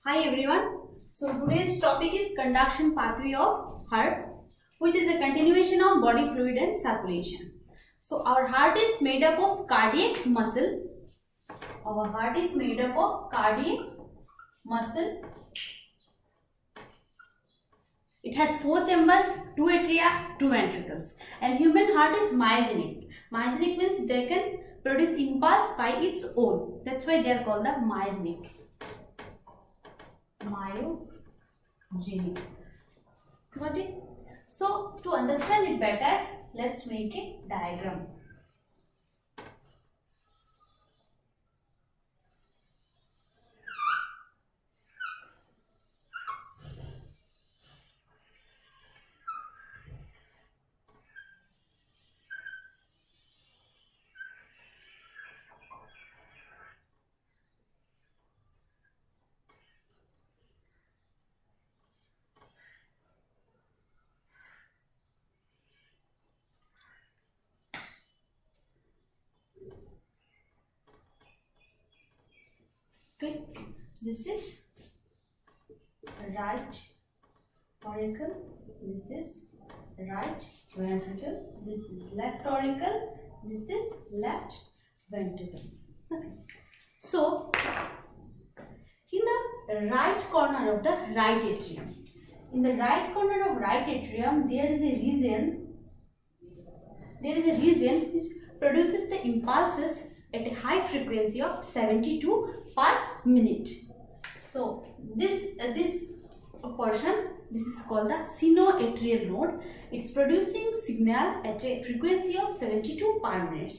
Hi everyone. So today's topic is conduction pathway of heart, which is a continuation of body fluid and circulation. So our heart is made up of cardiac muscle. Our heart is made up of cardiac muscle. It has 4 chambers, 2 atria, 2 ventricles. And human heart is myogenic. Myogenic means they can produce impulse by its own. That's why they are called the myogenic. Myogenic. Got it? So to understand it better, let's make a diagram. Okay, this is right auricle, this is right ventricle, this is left auricle, this is left ventricle. Okay. So, in the right corner of the right atrium, there is a region which produces the impulses at a high frequency of 72 per minute. So this portion, this is called the Sinoatrial node. It's producing signal at a frequency of 72 per minute.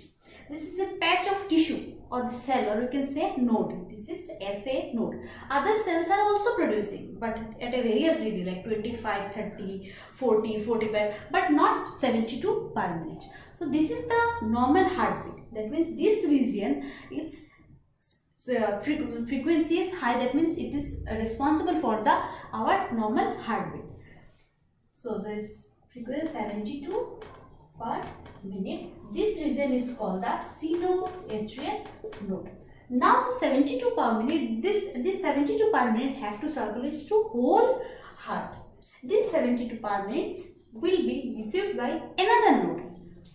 This is a patch of tissue or the cell, or you can say node. This is SA node. Other cells are also producing, but at a various degree, like 25, 30, 40, 45, but not 72 per minute. So this is the normal heartbeat. That means this region, its frequency is high. That means it is responsible for our normal heartbeat. So this frequency is 72 per minute. This region is called the Sinoatrial node. Now the 72 per minute, this 72 per minute have to circulate to whole heart. This 72 per minutes will be received by another node,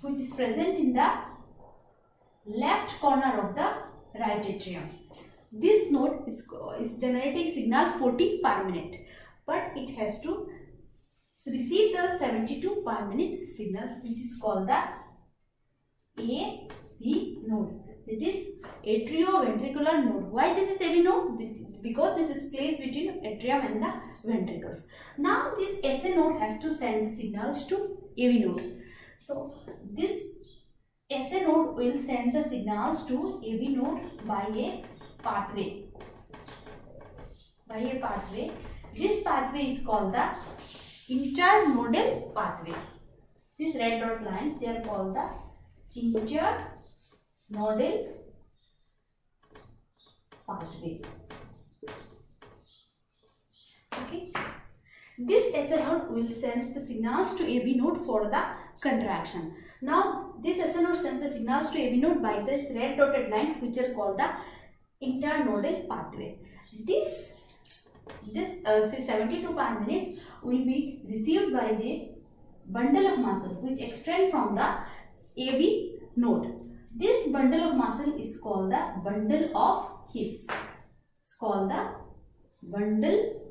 which is present in the left corner of the right atrium. This node is generating signal 40 per minute, but it has to receive the 72 per minute signal, which is called the AV node. It is atrioventricular node. Why this is AV node? Because this is placed between atrium and the ventricles. Now this SA node has to send signals to AV node. So this SA node will send the signals to AV node by a pathway. This pathway is called the internodal pathway. These red dot lines, they are called the internodal pathway. Okay. This SA node will send the signals to AV node for the contraction. Now this SA node sends the signals to AV node by this red dotted line, which are called the internodal pathway. This 72 per minute will be received by the bundle of muscle which extend from the AV node. This bundle of muscle is called the bundle of His. It's called the bundle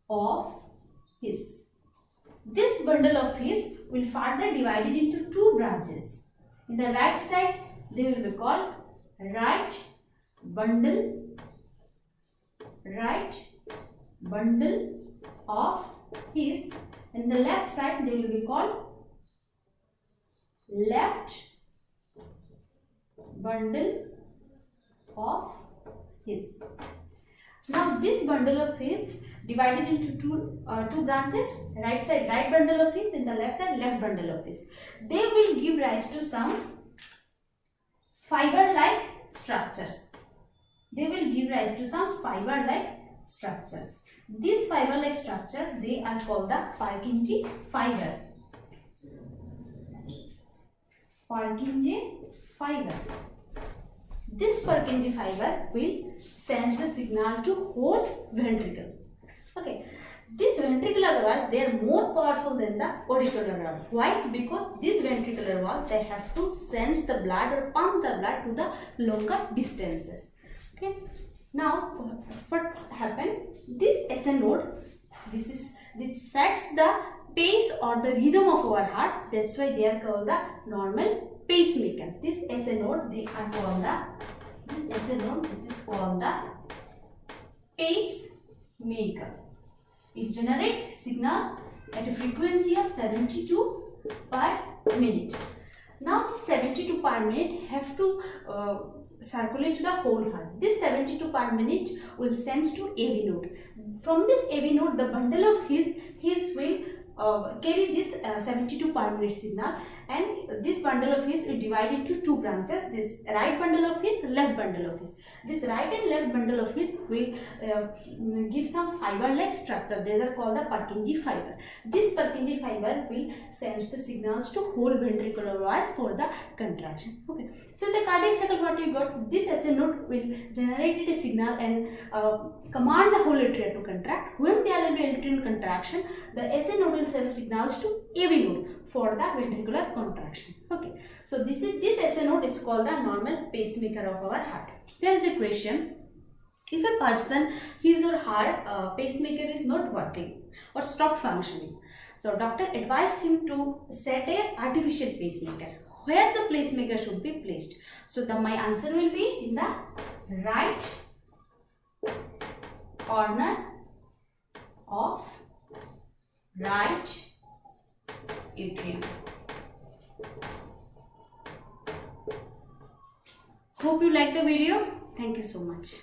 of His. This bundle of His will further divided into 2 branches. In the right side, they will be called right bundle of His. In the left side, they will be called left bundle of His. Now this bundle of His divided into two branches. Right side right bundle of His, in the left side left bundle of His. They will give rise to some fiber-like structures. This fiber-like structure, they are called the Purkinje fiber. this Purkinje fiber will send the signal to whole ventricle. Okay. This ventricular valve, they are more powerful than the auricular valve. Why? Because this ventricular valve, they have to sense the blood or pump the blood to the longer distances. Okay. Now, what happened? This SN node, this sets the pace or the rhythm of our heart. That's why they are called the normal pacemaker. This SN node, they are called the pacemaker. It generates signal at a frequency of 72 per minute. Now this 72 per minute have to circulate to the whole heart. This 72 per minute will send to AV node. From this AV node, the bundle of his will carry this 72 per minute signal, and this bundle of his will divide into two branches. This right bundle of his, left bundle of his. This right and left bundle of his will give some fiber-like structure. These are called the Purkinje fiber. This Purkinje fiber will send the signals to whole ventricular wall for the contraction. Okay. So in the cardiac cycle, what you got? This SN node will generate a signal and command the whole atria to contract. When there will be atrial contraction, the SN node will send signals to AV node for the ventricular contraction. Okay. So this SN node is called the normal pacemaker of our heart. There is a question: if a person, his or her pacemaker is not working or stopped functioning, so doctor advised him to set a artificial pacemaker. Where the pacemaker should be placed? So my answer will be in the right corner of right atrium. Hope you like the video. Thank you so much.